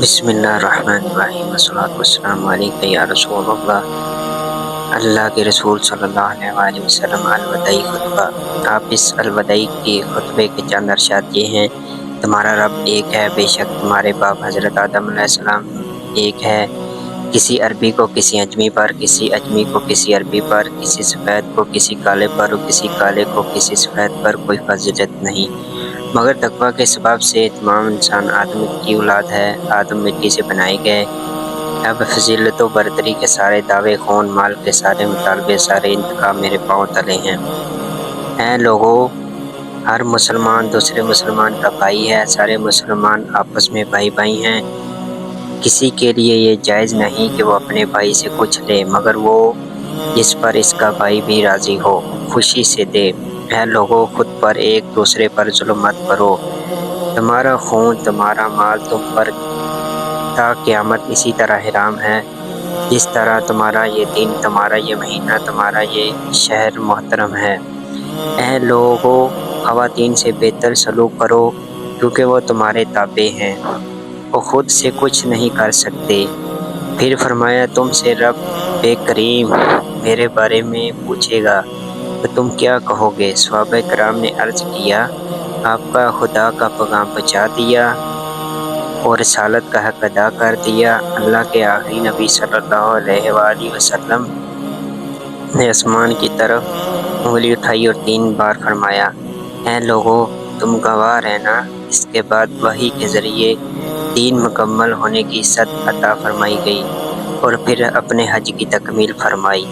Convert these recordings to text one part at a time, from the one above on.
بسم اللہ الرحمن الرحیم والصلاۃ والسلام علیکم یا رسول اللہ۔ اللہ کے رسول صلی اللہ علیہ وآلہ وسلم الوداعی خطبہ۔ آپ اس الوداعی کے خطبے کے چند ارشاد یہ ہیں: تمہارا رب ایک ہے، بے شک تمہارے باپ حضرت آدم علیہ السلام ایک ہے۔ کسی عربی کو کسی اجمی پر، کسی اجمی کو کسی عربی پر، کسی سفید کو کسی کالے پر اور کسی کالے کو کسی سفید پر کوئی فضیلت نہیں مگر تقویٰ کے سبب سے۔ تمام انسان آدم کی اولاد ہے، آدم مٹی سے بنائے گئے۔ اب فضیلت و برتری کے سارے دعوے، خون مال کے سارے مطالبے، سارے انتخاب میرے پاؤں تلے ہیں۔ اے لوگو، ہر مسلمان دوسرے مسلمان کا بھائی ہے، سارے مسلمان آپس میں بھائی بھائی ہیں۔ کسی کے لیے یہ جائز نہیں کہ وہ اپنے بھائی سے کچھ لے مگر وہ جس پر اس کا بھائی بھی راضی ہو، خوشی سے دے۔ اے لوگو، خود پر ایک دوسرے پر ظلم مت کرو۔ تمہارا خون، تمہارا مال تم پر تا قیامت اسی طرح حرام ہے جس طرح تمہارا یہ دن، تمہارا یہ مہینہ، تمہارا یہ شہر محترم ہے۔ اے لوگو، خواتین سے بہتر سلوک کرو کیونکہ وہ تمہارے تابع ہیں، وہ خود سے کچھ نہیں کر سکتے۔ پھر فرمایا، تم سے رب کریم میرے بارے میں پوچھے گا تو تم کیا کہو گے؟ صحابہ کرام نے عرض کیا، آپ کا خدا کا پیغام پہنچا دیا اور رسالت کا حق ادا کر دیا۔ اللہ کے آخری نبی صلی اللہ علیہ وآلہ وسلم نے آسمان کی طرف انگلی اٹھائی اور 3 بار فرمایا، اے لوگو، تم گواہ رہنا۔ اس کے بعد وحی کے ذریعے دین مکمل ہونے کی صد عطا فرمائی گئی اور پھر اپنے حج کی تکمیل فرمائی۔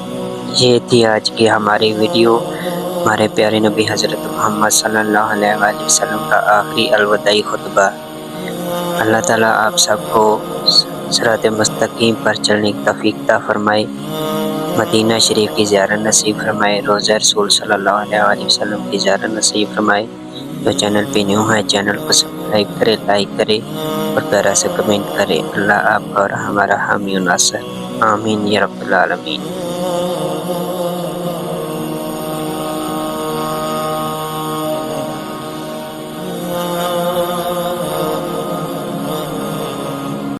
یہ تھی آج کی ہماری ویڈیو، ہمارے پیارے نبی حضرت محمد صلی اللہ علیہ وآلہ وسلم کا آخری الوداعی خطبہ۔ اللہ تعالیٰ آپ سب کو صراط مستقیم پر چلنے کی توفیق عطا فرمائے، مدینہ شریف کی زیارت نصیب فرمائے، روضہ رسول صلی اللہ علیہ وآلہ وسلم کی زیارت نصیب فرمائے۔ جو چینل پہ نیو ہے چینل کو سبسکرائب کرے، لائک کرے اور پیارا سے کمنٹ کرے۔ اللہ آپ کا اور ہمارا حامی و ناصر، آمین یا رب العالمین۔